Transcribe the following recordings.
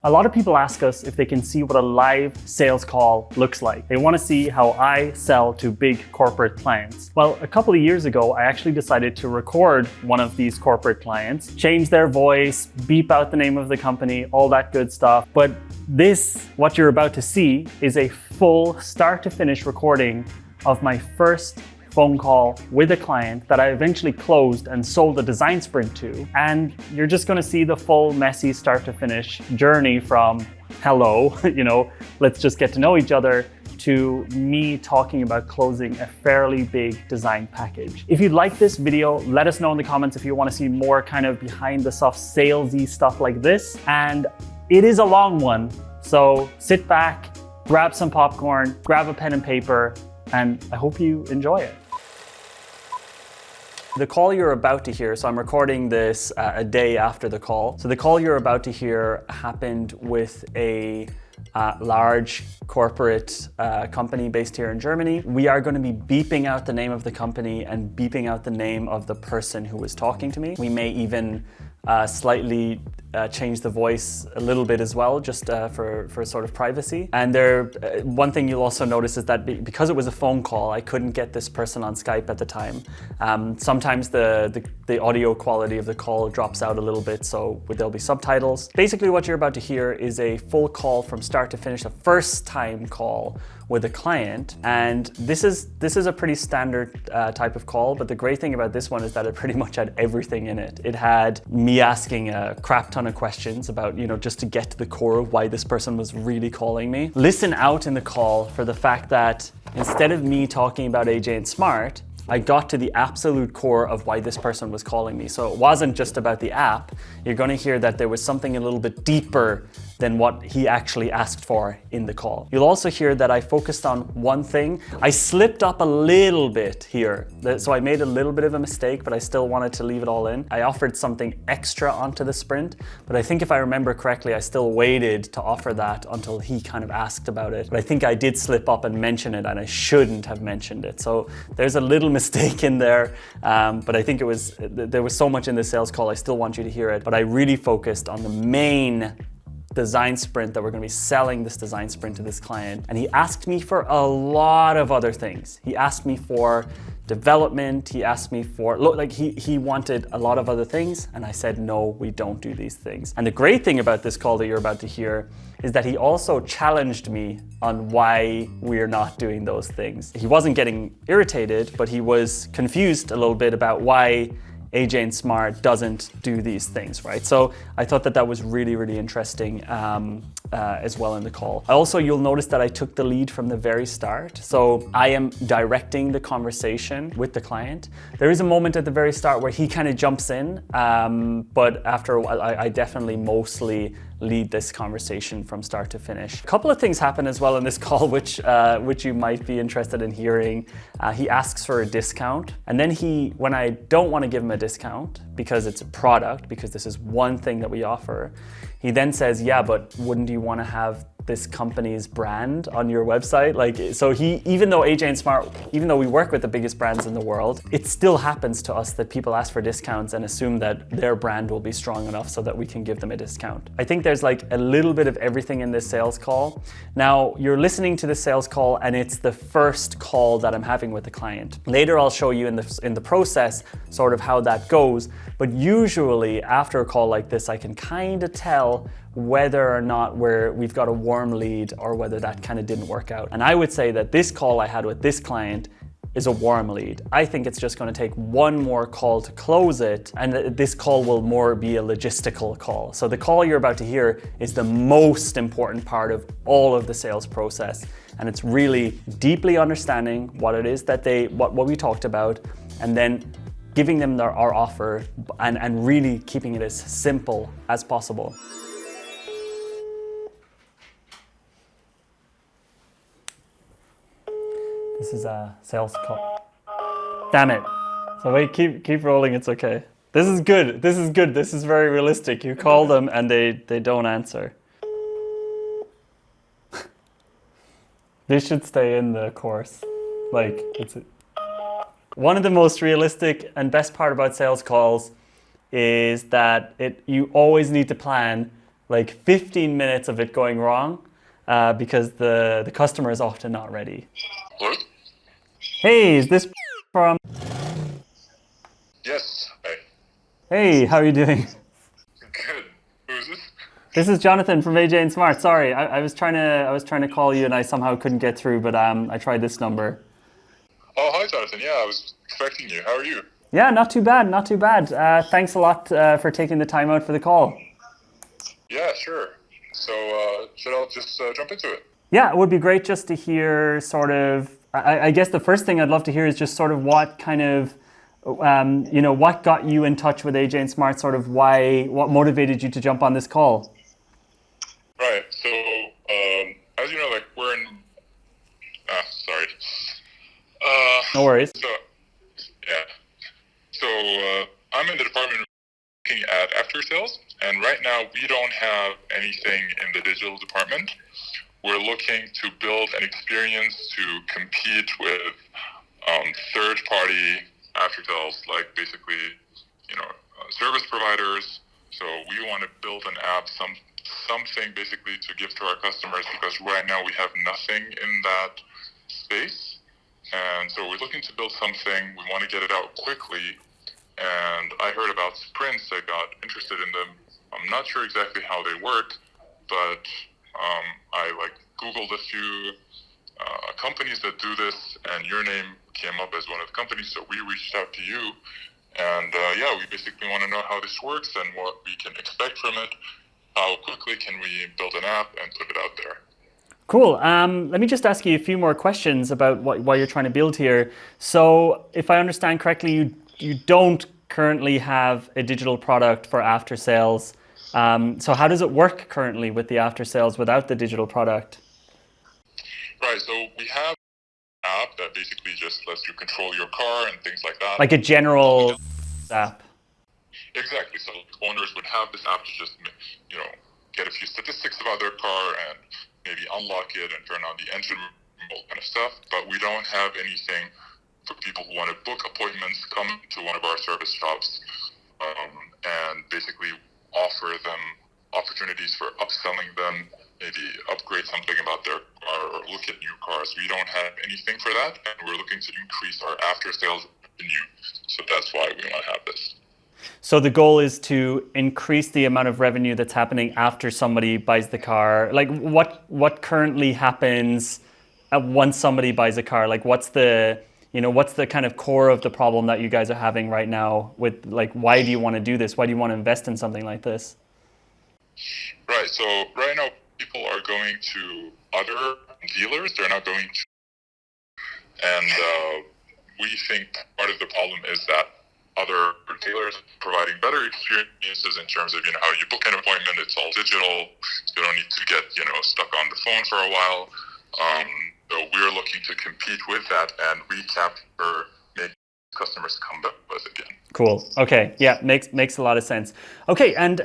A lot of people ask us if they can see what a live sales call looks like. They want to see how I sell to big corporate clients. Well, a couple of years ago, I actually decided to record one of these corporate clients, change their voice, beep out the name of the company, all that good stuff. But this, what you're about to see, is a full start to finish recording of my first phone call with a client that I eventually closed and sold a design sprint to. And you're just going to see the full messy start to finish journey from hello, let's just get to know each other, to me talking about closing a fairly big design package. If you'd like this video, let us know in the comments if you want to see more kind of behind the soft salesy stuff like this. And it is a long one, so sit back, grab some popcorn, grab a pen and paper, and I hope you enjoy it. The call you're about to hear, so I'm recording this a day after the call. So the call you're about to hear happened with a large corporate company based here in Germany. We are going to be beeping out the name of the company and beeping out the name of the person who was talking to me. We may even slightly change the voice a little bit as well, just for sort of privacy. And one thing you'll also notice is that because it was a phone call, I couldn't get this person on Skype at the time. Sometimes the audio quality of the call drops out a little bit, so there'll be subtitles. Basically, what you're about to hear is a full call from start to finish, a first time call with a client. And this is a pretty standard type of call, but the great thing about this one is that it pretty much had everything in it. It had me asking a crap ton of questions about, just to get to the core of why this person was really calling me. Listen out in the call for the fact that instead of me talking about AJ&Smart, I got to the absolute core of why this person was calling me. So it wasn't just about the app. You're going to hear that there was something a little bit deeper than what he actually asked for in the call. You'll also hear that I focused on one thing. I slipped up a little bit here. So I made a little bit of a mistake, but I still wanted to leave it all in. I offered something extra onto the sprint, but I think if I remember correctly, I still waited to offer that until he kind of asked about it. But I think I did slip up and mention it, and I shouldn't have mentioned it. So there's a little mistake in there, but I think there was so much in the sales call, I still want you to hear it. But I really focused on the main design sprint that we're going to be selling this design sprint to this client. And he asked me for a lot of other things. He asked me for development. He asked me for, he wanted a lot of other things. And I said, no, we don't do these things. And the great thing about this call that you're about to hear is that he also challenged me on why we're not doing those things. He wasn't getting irritated, but he was confused a little bit about why AJ&Smart doesn't do these things, right? So I thought that was really, really interesting as well in the call. Also, you'll notice that I took the lead from the very start. So I am directing the conversation with the client. There is a moment at the very start where he kind of jumps in, but after a while, I definitely mostly lead this conversation from start to finish. A couple of things happen as well in this call, which you might be interested in hearing. He asks for a discount, and then when I don't want to give him a discount because it's a product, because this is one thing that we offer, he then says, yeah, but wouldn't you want to have this company's brand on your website? So even though AJ&Smart, even though we work with the biggest brands in the world, it still happens to us that people ask for discounts and assume that their brand will be strong enough so that we can give them a discount. I think there's a little bit of everything in this sales call. Now, you're listening to the sales call and it's the first call that I'm having with the client. Later, I'll show you in the process sort of how that goes. But usually after a call like this, I can kind of tell whether or not we've got a warm lead or whether that kind of didn't work out. And I would say that this call I had with this client is a warm lead. I think it's just going to take one more call to close it, and this call will more be a logistical call. So the call you're about to hear is the most important part of all of the sales process, and it's really deeply understanding what it is that what we talked about, and then giving them our offer and really keeping it as simple as possible. This is a sales call. Damn it. So wait, keep rolling, it's okay. This is good. This is very realistic. You call them and they don't answer. This should stay in the course. One of the most realistic and best part about sales calls is that you always need to plan like 15 minutes of it going wrong because the customer is often not ready. Hello? Hey, is this from? Yes. Hi. Hey, how are you doing? Good. Who is this? This is Jonathan from AJ&Smart. Sorry, I was trying to call you and I somehow couldn't get through, but I tried this number. Oh, hi, Jonathan. Yeah, I was expecting you. How are you? Yeah, not too bad, not too bad. Thanks a lot for taking the time out for the call. Yeah, sure. So, should I just jump into it? Yeah, it would be great just to hear sort of, I guess the first thing I'd love to hear is just sort of what kind of, what got you in touch with AJ&Smart, sort of what motivated you to jump on this call? Right. So, as you know, like we're in. Sorry. No worries. So, yeah. So, I'm in the department looking at after sales, and right now we don't have anything in the digital department. We're looking to build an experience to compete with third-party after sales, like basically, service providers. So we want to build an app, something basically to give to our customers, because right now we have nothing in that space. And so we're looking to build something. We want to get it out quickly. And I heard about sprints. I got interested in them. I'm not sure exactly how they work, but I Googled a few companies that do this, and your name came up as one of the companies. So we reached out to you. And we basically want to know how this works and what we can expect from it. How quickly can we build an app and put it out there? Cool. Let me just ask you a few more questions about what you're trying to build here. So if I understand correctly, you don't currently have a digital product for after sales. So how does it work currently with the after sales without the digital product? Right. So we have an app that basically just lets you control your car and things like that. Like a general app. Exactly. So owners would have this app to just, get a few statistics about their car and maybe unlock it and turn on the engine, all kind of stuff. But we don't have anything for people who want to book appointments, come to one of our service shops, and basically offer them opportunities for upselling them, maybe upgrade something about their car or look at new cars. We don't have anything for that, and we're looking to increase our after-sales revenue. So that's why we want to have this. So the goal is to increase the amount of revenue that's happening after somebody buys the car. Like what currently happens once somebody buys a car? Like what's the kind of core of the problem that you guys are having right now with, like, why do you want to do this? Why do you want to invest in something like this? Right. So right now people are going to other dealers. They're not going to, and we think part of the problem is that other dealers providing better experiences in terms of, how you book an appointment. It's all digital. You don't need to get, stuck on the phone for a while. So we're looking to compete with that and recapture, make customers come back with us again. Cool. Okay. Yeah, makes a lot of sense. Okay, and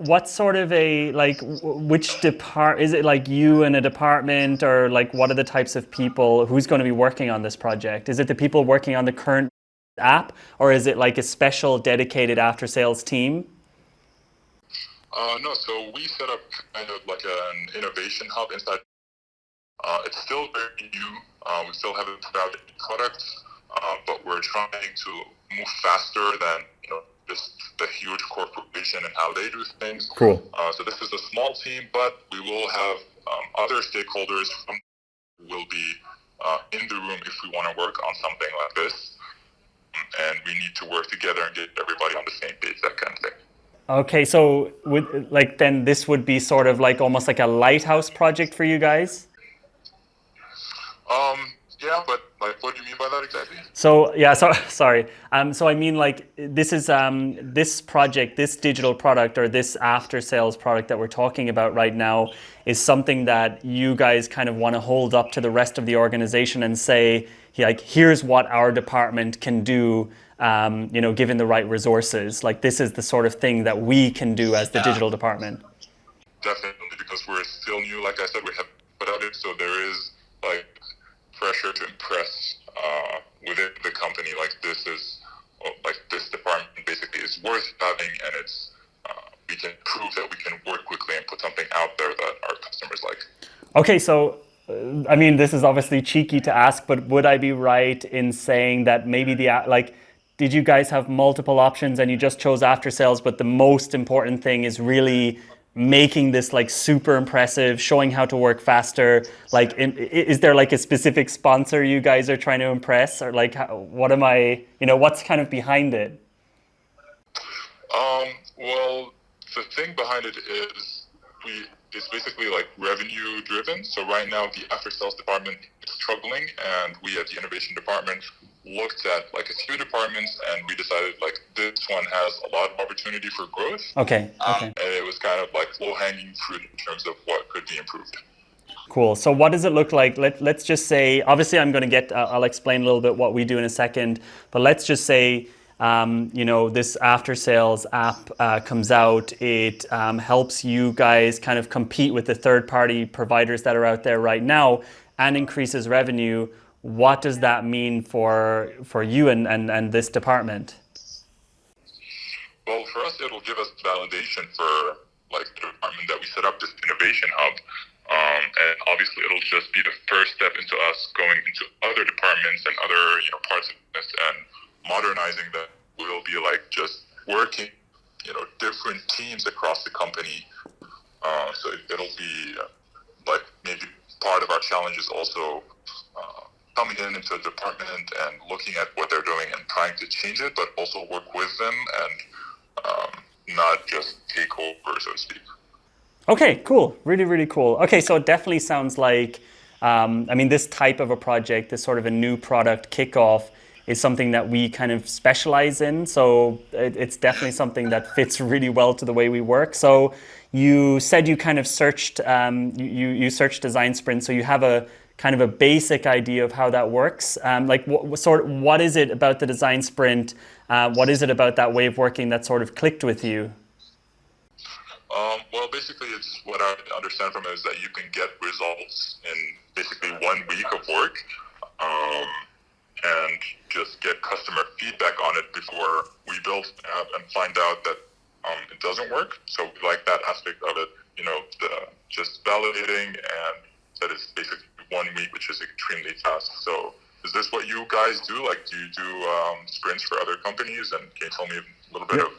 what sort of which is it, like you in a department, or like what are the types of people who's going to be working on this project? Is it the people working on the current app, or is it like a special dedicated after sales team? No, so we set up kind of like an innovation hub inside. It's still very new. We still haven't put out any products, but we're trying to move faster than just the huge corporation and how they do things. Cool. So this is a small team, but we will have other stakeholders who will be in the room if we want to work on something like this. And we need to work together and get everybody on the same page, that kind of thing. Okay, so then this would be sort of like almost like a lighthouse project for you guys? Yeah, but like, what do you mean by that exactly? So yeah, sorry. So I mean, like, this is this project, this digital product, or this after sales product that we're talking about right now, is something that you guys kind of want to hold up to the rest of the organization and say, like, here's what our department can do, given the right resources. Like, this is the sort of thing that we can do as the digital department. Definitely, because we're still new. Like I said, we have put out it, so there is like pressure to impress within the company. Like this department basically is worth having, and it's we can prove that we can work quickly and put something out there that our customers like. Okay, so I mean, this is obviously cheeky to ask, but would I be right in saying that maybe did you guys have multiple options and you just chose after sales, but the most important thing is really making this like super impressive, showing how to work faster? Like, is there like a specific sponsor you guys are trying to impress, or like, what's kind of behind it? Well, the thing behind it is it's basically like revenue driven. So right now the after sales department is struggling, and we at the innovation department looked at like a few departments, and we decided like this one has a lot of opportunity for growth. Okay. And it was kind of like low hanging fruit in terms of what could be improved. Cool. So what does it look like? Let's just say, obviously I'm going to I'll explain a little bit what we do in a second, but let's just say, this after sales app comes out. It helps you guys kind of compete with the third party providers that are out there right now and increases revenue. What does that mean for you and this department? Well, for us, it'll give us validation for like the department that we set up this innovation hub. And obviously it'll just be the first step into us going into other departments and other, parts of this and modernizing that. We'll be like just working, different teams across the company. So it'll be like maybe part of our challenge is also coming into a department and looking at what they're doing and trying to change it, but also work with them and not just take over, so to speak. Okay, cool. Really, really cool. Okay, so it definitely sounds like, this type of a project, this sort of a new product kickoff is something that we kind of specialize in. So it's definitely something that fits really well to the way we work. So you said you kind of searched, you searched design sprint. So you have a kind of a basic idea of how that works. What is it about the design sprint? What is it about that way of working that sort of clicked with you? Well, basically, it's what I understand from it is that you can get results in basically 1 week of work, and just get customer feedback on it before we build an app and find out that it doesn't work. So we like that aspect of it, just validating, and that is basically 1 week, which is extremely fast. So is this what you guys do? Like, do you do sprints for other companies? And can you tell me a little bit of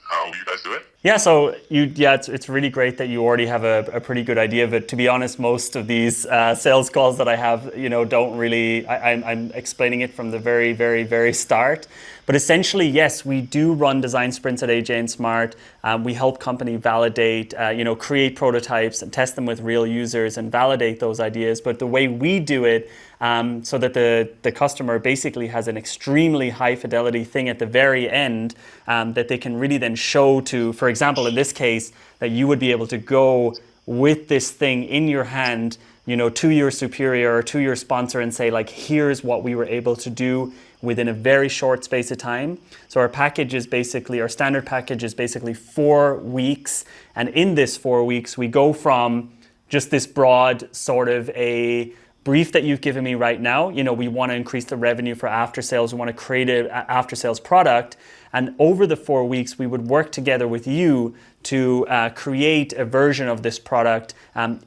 how you guys do it? Yeah, so it's really great that you already have a pretty good idea of it. To be honest, most of these sales calls that I have, don't really, I'm explaining it from the very, very, very start. But essentially, yes, we do run design sprints at AJ&Smart. We help company validate, create prototypes and test them with real users and validate those ideas. But the way we do it, so that the customer basically has an extremely high fidelity thing at the very end that they can really then show to, for example, in this case, that you would be able to go with this thing in your hand, to your superior or to your sponsor and say, like, here's what we were able to do within a very short space of time. So our standard package is basically 4 weeks. And in this 4 weeks, we go from just this broad sort of a brief that you've given me right now. We want to increase the revenue for after sales. We want to create an after sales product. And over the 4 weeks, we would work together with you to create a version of this product,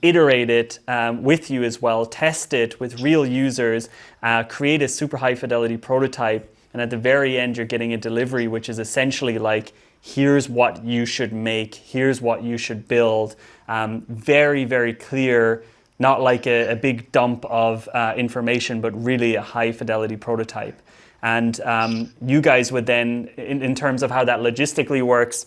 iterate it with you as well, test it with real users, create a super high fidelity prototype. And at the very end, you're getting a delivery, which is essentially like, here's what you should make, here's what you should build. Very, very clear, not like a big dump of information, but really a high fidelity prototype. And you guys would then, in terms of how that logistically works,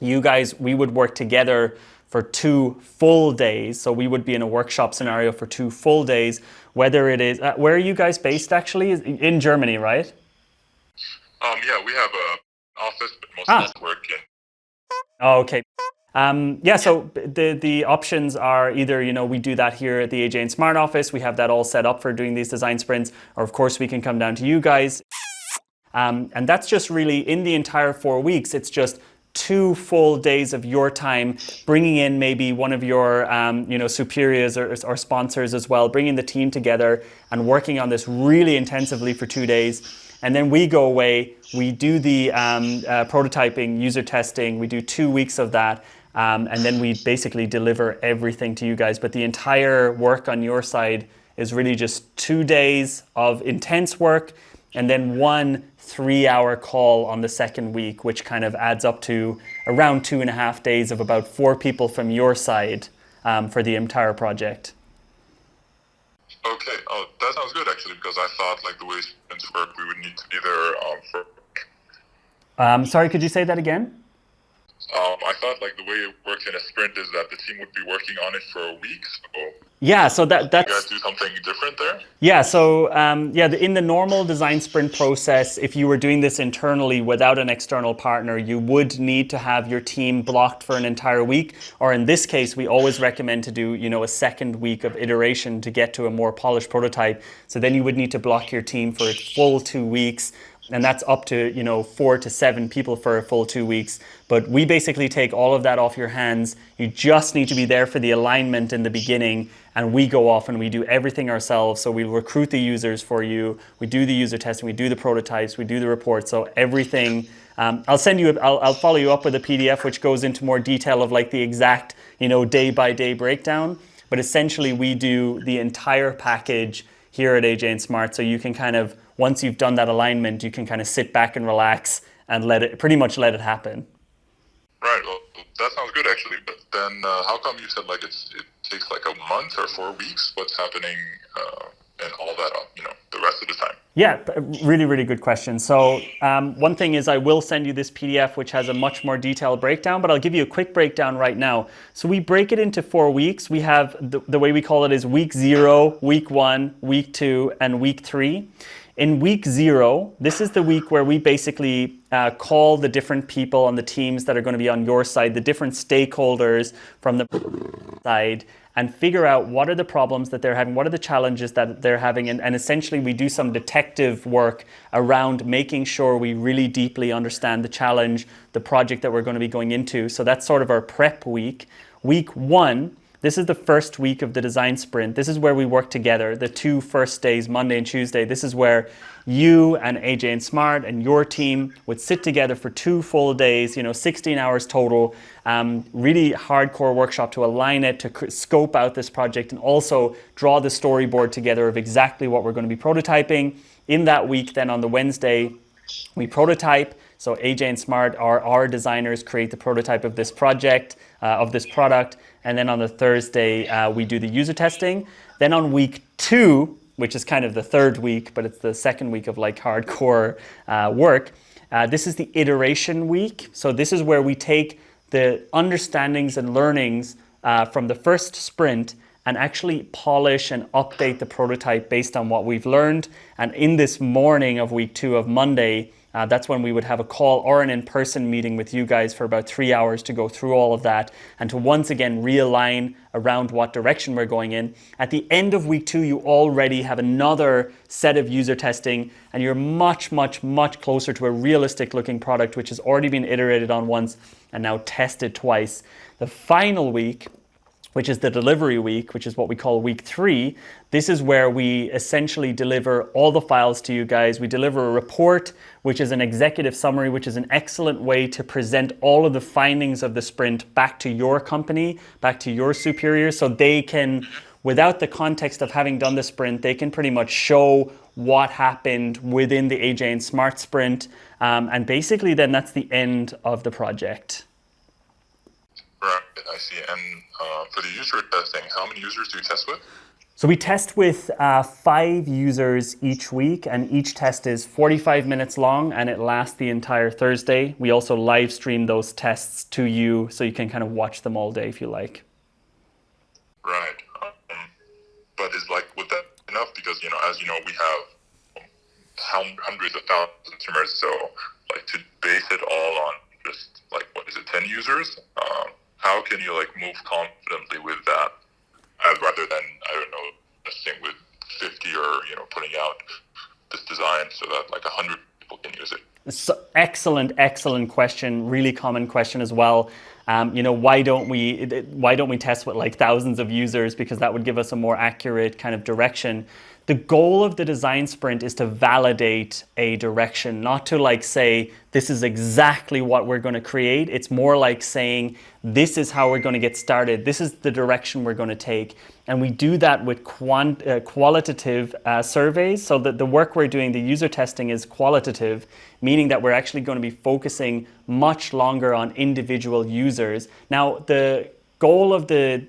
we would work together for 2 full days. So we would be in a workshop scenario for 2 full days, whether it is, where are you guys based actually? In Germany, right? Yeah, we have an office, but most of us work in. Oh, okay. So the options are either, we do that here at the AJ&Smart office. We have that all set up for doing these design sprints, or of course we can come down to you guys. And that's just really in the entire 4 weeks. It's just 2 full days of your time, bringing in maybe one of your superiors or sponsors as well, bringing the team together and working on this really intensively for 2 days. And then we go away, we do the prototyping, user testing, we do 2 weeks of that, and then we basically deliver everything to you guys. But the entire work on your side is really just 2 days of intense work, and then 1 3-hour call on the second week, which kind of adds up to around 2.5 days of about 4 people from your side for the entire project. Okay, oh, that sounds good actually, because I thought like the way sprints work, we would need to be there for... Sorry, could you say that again? I thought like the way it works in a sprint is that the team would be working on it for a week. So yeah, so that's... You guys do something different there? Yeah, so in the normal design sprint process, if you were doing this internally without an external partner, you would need to have your team blocked for an entire week. Or in this case, we always recommend to do, a second week of iteration to get to a more polished prototype. So then you would need to block your team for a full 2 weeks. And that's up to 4 to 7 people for a full 2 weeks. But we basically take all of that off your hands. You just need to be there for the alignment in the beginning, and we go off and we do everything ourselves. So we'll recruit the users for you. We do the user testing. We do the prototypes. We do the reports. So everything. I'll follow you up with a PDF which goes into more detail of like the exact day by day breakdown. But essentially, we do the entire package here at AJ&Smart, so you can kind of, once you've done that alignment, you can kind of sit back and relax and pretty much let it happen. Right, well, that sounds good actually, but then how come you said like it takes like a month or 4 weeks? What's happening and all that, the rest of the time? Yeah, really, really good question. So one thing is I will send you this PDF which has a much more detailed breakdown, but I'll give you a quick breakdown right now. So we break it into 4 weeks. We have, the way we call it is week 0, week 1, week 2, and week 3. In week 0, this is the week where we basically call the different people on the teams that are going to be on your side, the different stakeholders from the side, and figure out what are the problems that they're having, what are the challenges that they're having, and essentially we do some detective work around making sure we really deeply understand the challenge, the project that we're going to be going into. So that's sort of our prep week. Week 1, this is the first week of the design sprint. This is where we work together, the 2 first days, Monday and Tuesday. This is where you and AJ&Smart and your team would sit together for 2 full days, 16 hours total, really hardcore workshop to align it, to scope out this project, and also draw the storyboard together of exactly what we're going to be prototyping. In that week, then on the Wednesday, we prototype. So AJ&Smart, our designers, create the prototype of this project, of this product. And then on the Thursday, we do the user testing. Then on week 2, which is kind of the 3rd week, but it's the 2nd week of like hardcore work, this is the iteration week. So this is where we take the understandings and learnings from the first sprint and actually polish and update the prototype based on what we've learned. And in this morning of week 2 of Monday, that's when we would have a call or an in-person meeting with you guys for about 3 hours to go through all of that and to once again realign around what direction we're going in. At the end of week 2, you already have another set of user testing, and you're much, much, much closer to a realistic looking product which has already been iterated on once and now tested twice. The final week, which is the delivery week, which is what we call week 3. This is where we essentially deliver all the files to you guys. We deliver a report, which is an executive summary, which is an excellent way to present all of the findings of the sprint back to your company, back to your superiors, so they can, without the context of having done the sprint, they can pretty much show what happened within the AJ&Smart sprint. And basically then that's the end of the project. Right, I see. And for the user testing, how many users do you test with? So we test with 5 users each week, and each test is 45 minutes long, and it lasts the entire Thursday. We also live stream those tests to you, so you can kind of watch them all day if you like. Right. But would that be enough? Because, as you know, we have hundreds of thousands of customers, so to base it all on just 10 users, how can you move confidently with that rather than, I don't know, testing with 50 or, putting out this design so that 100 people can use it? So excellent question. Really common question as well. Why don't we test with like thousands of users, because that would give us a more accurate kind of direction. The goal of the design sprint is to validate a direction, not to like say, this is exactly what we're going to create. It's more like saying, this is how we're going to get started. This is the direction we're going to take. And we do that with qualitative surveys. So that the work we're doing, the user testing, is qualitative, meaning that we're actually going to be focusing much longer on individual users. Now, the goal of the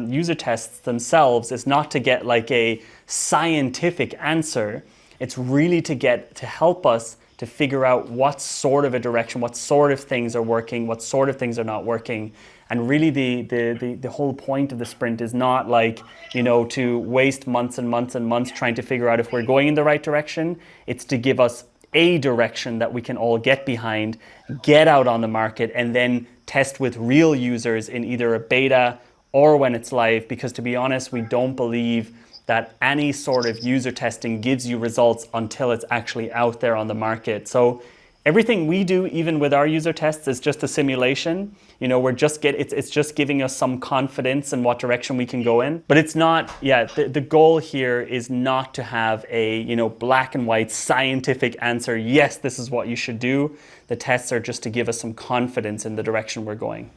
user tests themselves is not to get like a scientific answer. It's really to help us to figure out what sort of a direction, what sort of things are working, what sort of things are not working. And really the whole point of the sprint is not like, to waste months and months and months trying to figure out if we're going in the right direction. It's to give us a direction that we can all get behind, get out on the market, and then test with real users in either a beta or when it's live. Because to be honest, we don't believe that any sort of user testing gives you results until it's actually out there on the market. So everything we do, even with our user tests, is just a simulation. It's just giving us some confidence in what direction we can go in. But it's not, the goal here is not to have a, black and white scientific answer. Yes, this is what you should do. The tests are just to give us some confidence in the direction we're going.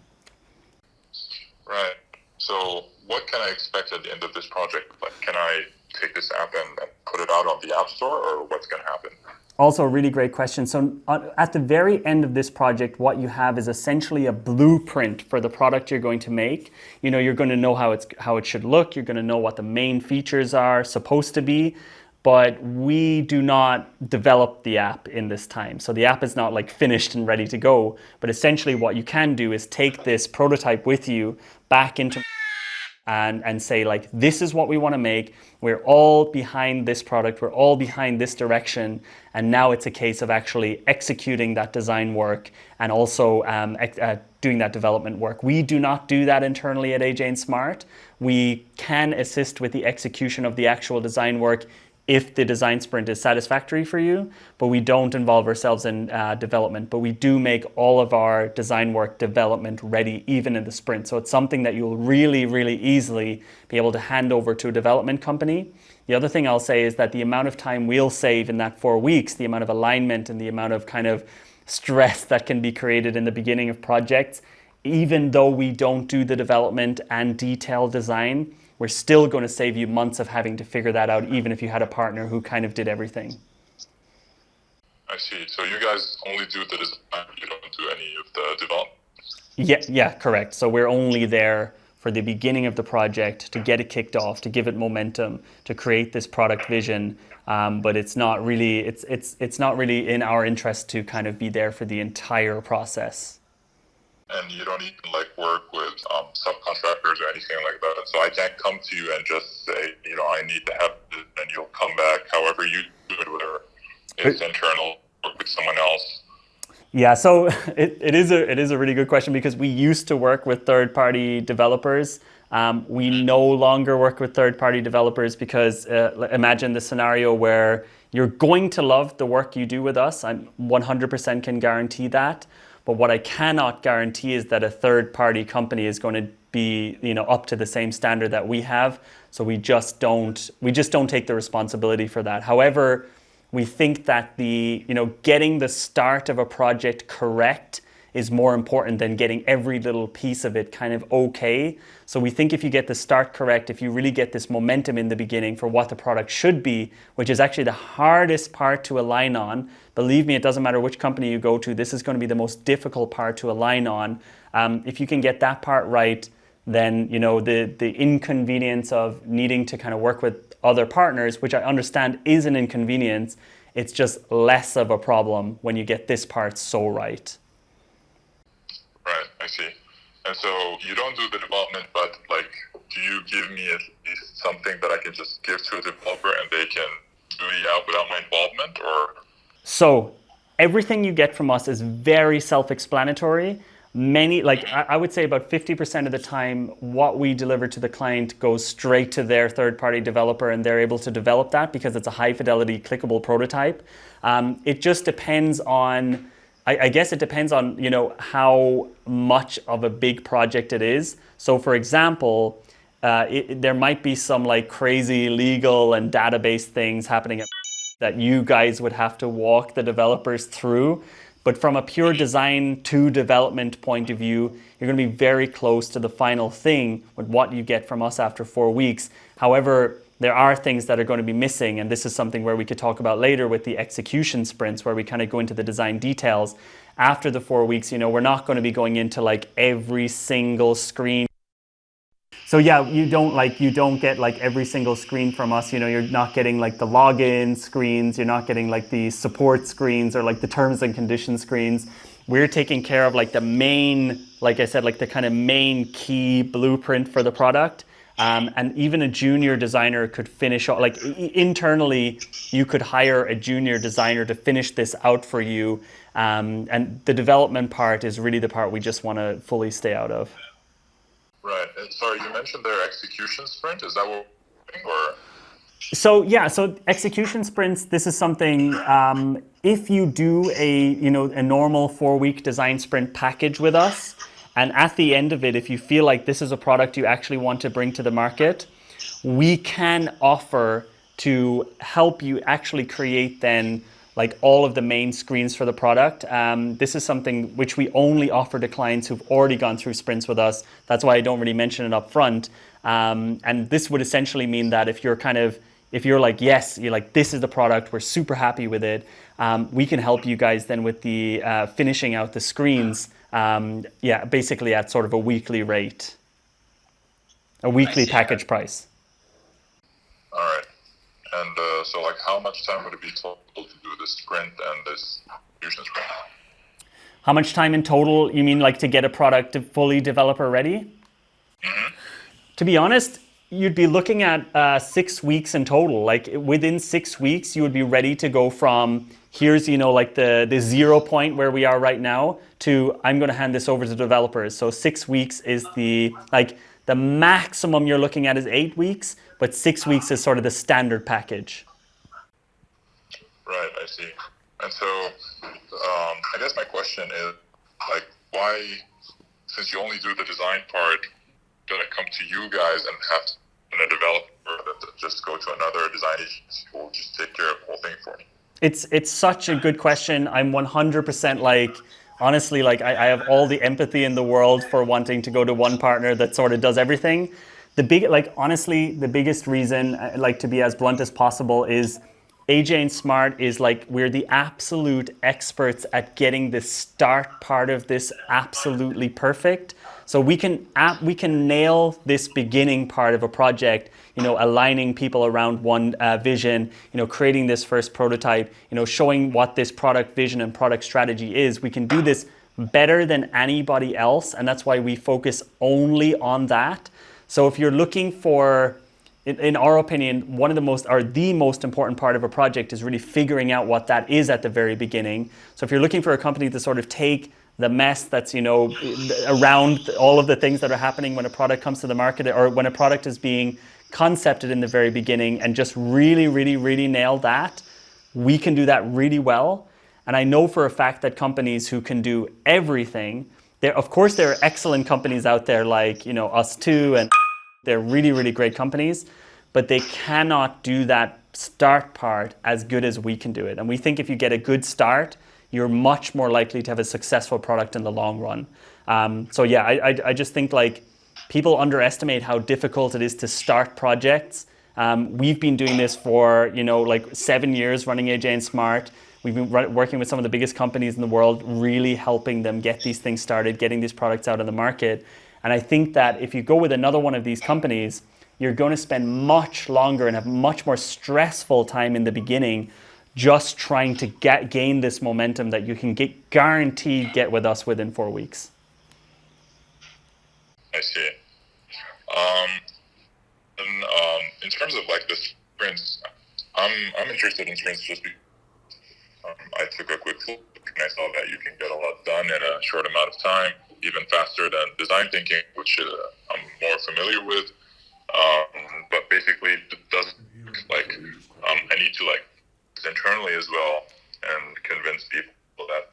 Right. So what can I expect at the end of this project? Like, can I take this app and put it out on the App Store, or what's going to happen? Also a really great question. So at the very end of this project, what you have is essentially a blueprint for the product you're going to make. You're going to know how it should look. You're going to know what the main features are supposed to be. But we do not develop the app in this time. So the app is not like finished and ready to go. But essentially what you can do is take this prototype with you back into and say, like, this is what we want to make. We're all behind this product. We're all behind this direction. And now it's a case of actually executing that design work and also doing that development work. We do not do that internally at AJ&Smart. We can assist with the execution of the actual design work if the design sprint is satisfactory for you, but we don't involve ourselves in development. But we do make all of our design work development ready, even in the sprint. So it's something that you'll really, really easily be able to hand over to a development company. The other thing I'll say is that the amount of time we'll save in that 4 weeks, the amount of alignment and the amount of kind of stress that can be created in the beginning of projects, even though we don't do the development and detailed design, we're still going to save you months of having to figure that out, even if you had a partner who kind of did everything. I see. So you guys only do the design, you don't do any of the development? Yeah, correct. So we're only there for the beginning of the project to get it kicked off, to give it momentum, to create this product vision. But it's not really in our interest to kind of be there for the entire process. And you don't even work with subcontractors or anything like that. So I can't come to you and just say, I need to have it, and you'll come back however you do it, whether it's internal or with someone else. Yeah, so it is a really good question, because we used to work with third-party developers. We no longer work with third-party developers because imagine the scenario where you're going to love the work you do with us. I 100% can guarantee that. But what I cannot guarantee is that a third-party company is going to be, up to the same standard that we have. So we just don't take the responsibility for that. However, we think that getting the start of a project correct is more important than getting every little piece of it kind of okay. So we think if you get the start correct, if you really get this momentum in the beginning for what the product should be, which is actually the hardest part to align on, believe me, it doesn't matter which company you go to, this is going to be the most difficult part to align on. If you can get that part right, then the inconvenience of needing to kind of work with other partners, which I understand is an inconvenience, it's just less of a problem when you get this part so right. Right, I see. And so you don't do the development, but do you give me at least something that I can just give to a developer and they can do the app without my involvement, or? So everything you get from us is very self-explanatory. I would say about 50% of the time, what we deliver to the client goes straight to their third-party developer, and they're able to develop that because it's a high-fidelity, clickable prototype. It just depends on I guess it depends on, how much of a big project it is. So for example, there might be some like crazy legal and database things happening that you guys would have to walk the developers through. But from a pure design to development point of view, you're going to be very close to the final thing with what you get from us after 4 weeks. However, there are things that are going to be missing, and this is something where we could talk about later with the execution sprints, where we kind of go into the design details. After the 4 weeks, we're not going to be going into like every single screen. So yeah, you don't get like every single screen from us. You're not getting like the login screens. You're not getting like the support screens or like the terms and conditions screens. We're taking care of like the main, like I said, like the kind of main key blueprint for the product. And even a junior designer could finish, like internally, you could hire a junior designer to finish this out for you. And the development part is really the part we just want to fully stay out of. Right. And sorry, you mentioned their execution sprint. Is that what we're doing, or? So execution sprints, this is something, if you do a normal 4-week design sprint package with us, and at the end of it, if you feel like this is a product you actually want to bring to the market, we can offer to help you actually create then like all of the main screens for the product. This is something which we only offer to clients who've already gone through sprints with us. That's why I don't really mention it up front. And this would essentially mean that if you're like, yes, you're like, this is the product, we're super happy with it, we can help you guys then with the finishing out the screens, basically at sort of a weekly rate, a weekly package price. All right. And so like how much time would it be total to do this sprint and this execution sprint? How much time in total, you mean like to get a product fully developer ready? Mm-hmm. To be honest, you'd be looking at 6 weeks in total. Like within 6 weeks, you would be ready to go from here's, like the 0 point where we are right now to I'm going to hand this over to developers. So 6 weeks is the maximum you're looking at is 8 weeks, but 6 weeks is sort of the standard package. Right, I see. And so I guess my question is like, why, since you only do the design part, gonna come to you guys and have a developer that just go to another design agency who will just take care of the whole thing for me? It's such a good question. I'm 100% like, honestly, like I have all the empathy in the world for wanting to go to one partner that sort of does everything. Honestly, the biggest reason, like to be as blunt as possible, is AJ&Smart is like, we're the absolute experts at getting the start part of this absolutely perfect. So we can nail this beginning part of a project, aligning people around one vision, creating this first prototype, showing what this product vision and product strategy is. We can do this better than anybody else, and that's why we focus only on that. So if you're looking for, in our opinion, the most important part of a project is really figuring out what that is at the very beginning. So if you're looking for a company to sort of take the mess that's, around all of the things that are happening when a product comes to the market or when a product is being concepted in the very beginning and just really, really, really nail that, we can do that really well. And I know for a fact that companies who can do everything, of course, there are excellent companies out there like, us too, and they're really, really great companies, but they cannot do that start part as good as we can do it. And we think if you get a good start, you're much more likely to have a successful product in the long run. I just think like people underestimate how difficult it is to start projects. We've been doing this for 7 years, running AJ&Smart. We've been working with some of the biggest companies in the world, really helping them get these things started, getting these products out on the market. And I think that if you go with another one of these companies, you're going to spend much longer and have much more stressful time in the beginning just trying to gain this momentum that you can guaranteed get with us within 4 weeks. I see. In terms of like the sprints, I'm interested in sprints just because I took a quick look and I saw that you can get a lot done in a short amount of time, even faster than design thinking, which I'm more familiar with. But basically, it does like I need to like internally as well and convince people that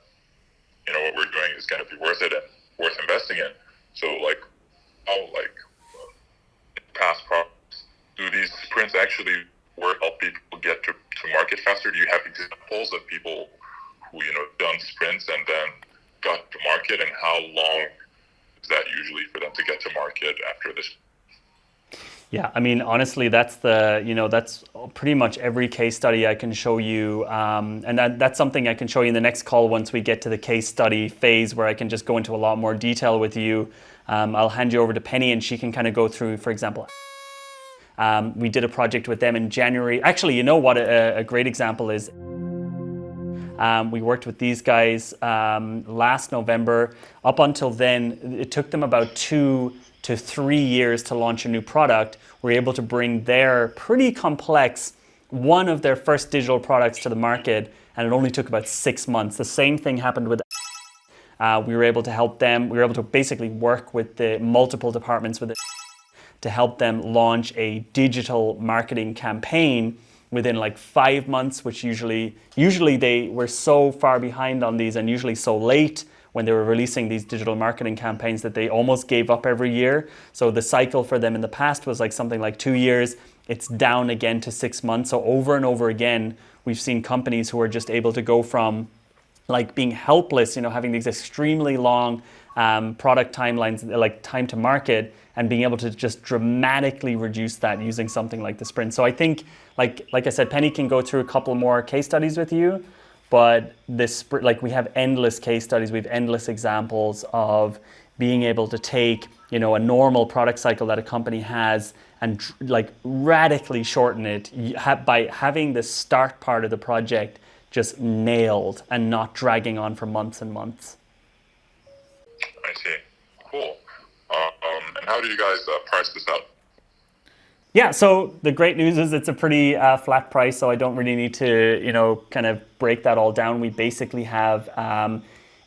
these sprints actually work, help people get to market faster? Do you have examples of people who, done sprints and then got to market, and how long is that usually for them to get to market after this? Yeah, I mean, honestly, that's that's pretty much every case study I can show you. And that's something I can show you in the next call once we get to the case study phase, where I can just go into a lot more detail with you. I'll hand you over to Penny and she can kind of go through, for example, we did a project with them in January. Actually, you know what a great example is? We worked with these guys last November. Up until then, it took them about 2 to 3 years to launch a new product. We're able to bring their pretty complex, one of their first digital products to the market, and it only took about 6 months. The same thing happened with we were able to help them. We were able to basically work with the multiple departments with it to help them launch a digital marketing campaign within like 5 months, which usually they were so far behind on these and usually so late when they were releasing these digital marketing campaigns that they almost gave up every year. So the cycle for them in the past was like something like 2 years. It's down again to 6 months. So over and over again, we've seen companies who are just able to go from like being helpless, having these extremely long product timelines, like time to market, and being able to just dramatically reduce that using something like the sprint. So I think, like I said, Penny can go through a couple more case studies with you. But we have endless case studies, we have endless examples of being able to take, a normal product cycle that a company has and like radically shorten it by having the start part of the project just nailed and not dragging on for months and months. I see. Cool. And how do you guys price this out? Yeah, so the great news is it's a pretty flat price, so I don't really need to, kind of break that all down. We basically have,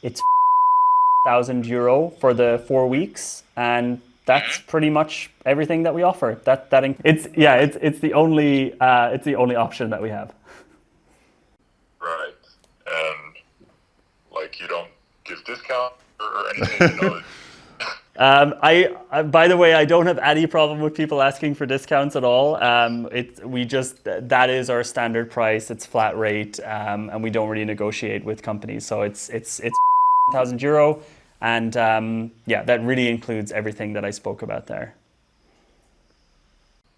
it's €1,000 for the 4 weeks, and that's pretty much everything that we offer. It's the only option that we have. Right, and like you don't give discount or anything, by the way, I don't have any problem with people asking for discounts at all. That is our standard price. It's flat rate, and we don't really negotiate with companies. So it's €1,000, and that really includes everything that I spoke about there.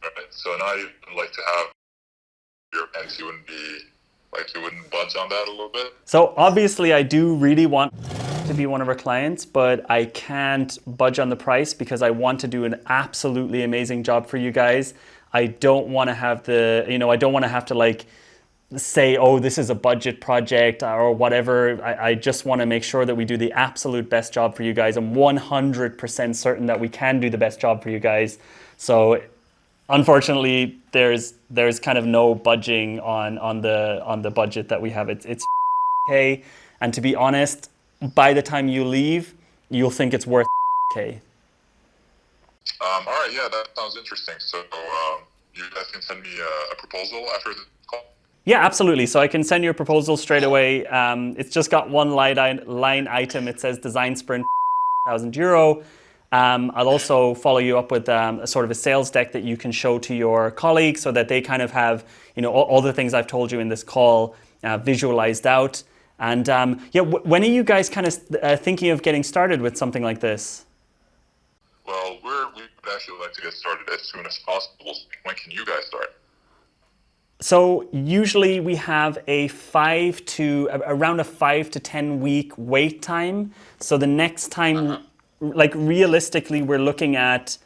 Right. So now you'd like to have your pants. You wouldn't budge on that a little bit. So obviously, I do really want to be one of our clients, but I can't budge on the price because I want to do an absolutely amazing job for you guys. I don't want to have to like say, oh, this is a budget project or whatever. I just want to make sure that we do the absolute best job for you guys. I'm 100% certain that we can do the best job for you guys. So unfortunately, there's kind of no budging on the budget that we have. It's okay. And to be honest, by the time you leave, you'll think it's worth okay. All right, yeah, that sounds interesting. So you guys can send me a proposal after the call? Yeah, absolutely. So I can send you a proposal straight away. It's just got one line item. It says design sprint €1,000. I'll also follow you up with a sort of a sales deck that you can show to your colleagues so that they kind of have, all the things I've told you in this call visualized out. And when are you guys kind of thinking of getting started with something like this? Well, we would actually like to get started as soon as possible. When can you guys start? So usually we have around a 5 to 10 week wait time. So the next time, like realistically, we're looking at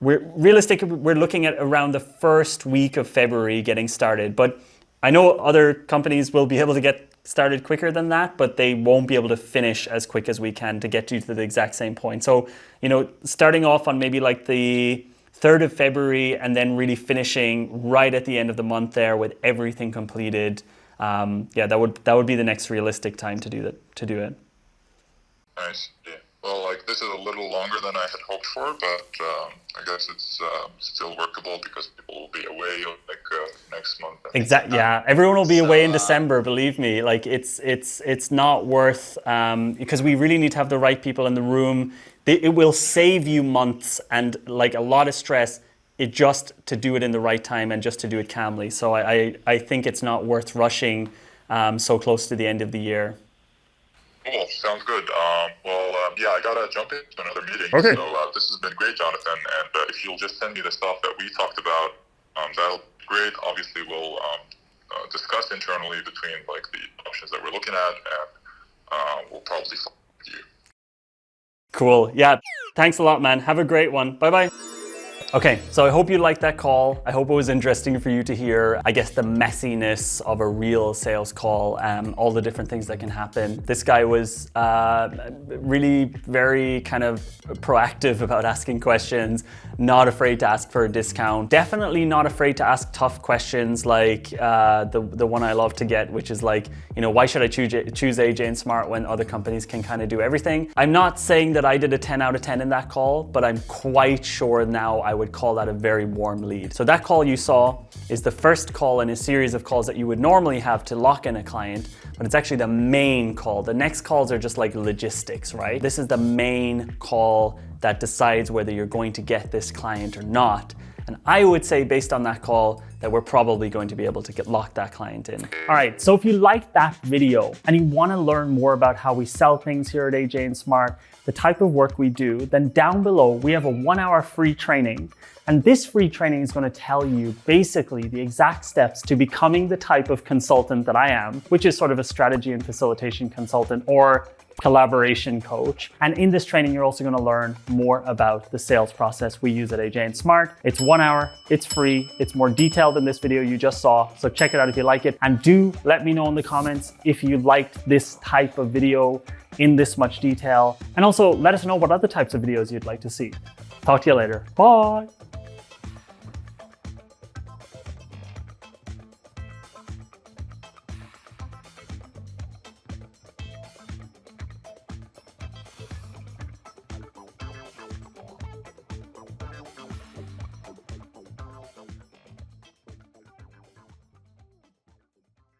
around the first week of February getting started. But I know other companies will be able to get started quicker than that, but they won't be able to finish as quick as we can to get you to the exact same point. So, starting off on maybe like the 3rd of February and then really finishing right at the end of the month there with everything completed. That would be the next realistic time to do it. Nice. Yeah. Well, this is a little longer than I had hoped for, but I guess it's still workable because people will be away next month. Exactly. Yeah, everyone will be away in December. Believe me, it's not worth because we really need to have the right people in the room. It will save you months and a lot of stress it just to do it in the right time and just to do it calmly. So I think it's not worth rushing so close to the end of the year. Cool, sounds good. Yeah, I gotta jump into another meeting. Okay. So this has been great, Jonathan. And if you'll just send me the stuff that we talked about, that'll be great. Obviously, we'll discuss internally between like the options that we're looking at, and we'll probably follow with you. Cool. Yeah. Thanks a lot, man. Have a great one. Bye-bye. Okay, so I hope you liked that call. I hope it was interesting for you to hear, I guess, the messiness of a real sales call, all the different things that can happen. This guy was really very kind of proactive about asking questions, not afraid to ask for a discount, definitely not afraid to ask tough questions like the one I love to get, which is like, why should I choose AJ&Smart when other companies can kind of do everything? I'm not saying that I did a 10 out of 10 in that call, but I'm quite sure now I would call that a very warm lead. So that call you saw is the first call in a series of calls that you would normally have to lock in a client, but it's actually the main call. The next calls are just like logistics, right? This is the main call that decides whether you're going to get this client or not. And I would say based on that call that we're probably going to be able to lock that client in. All right, so if you liked that video and you want to learn more about how we sell things here at AJ&Smart, the type of work we do, then down below we have a 1-hour free training. And this free training is going to tell you basically the exact steps to becoming the type of consultant that I am, which is sort of a strategy and facilitation consultant or collaboration coach. And in this training, you're also going to learn more about the sales process we use at AJ&Smart. It's 1 hour, it's free, it's more detailed than this video you just saw. So check it out if you like it. And do let me know in the comments if you liked this type of video in this much detail. And also let us know what other types of videos you'd like to see. Talk to you later. Bye.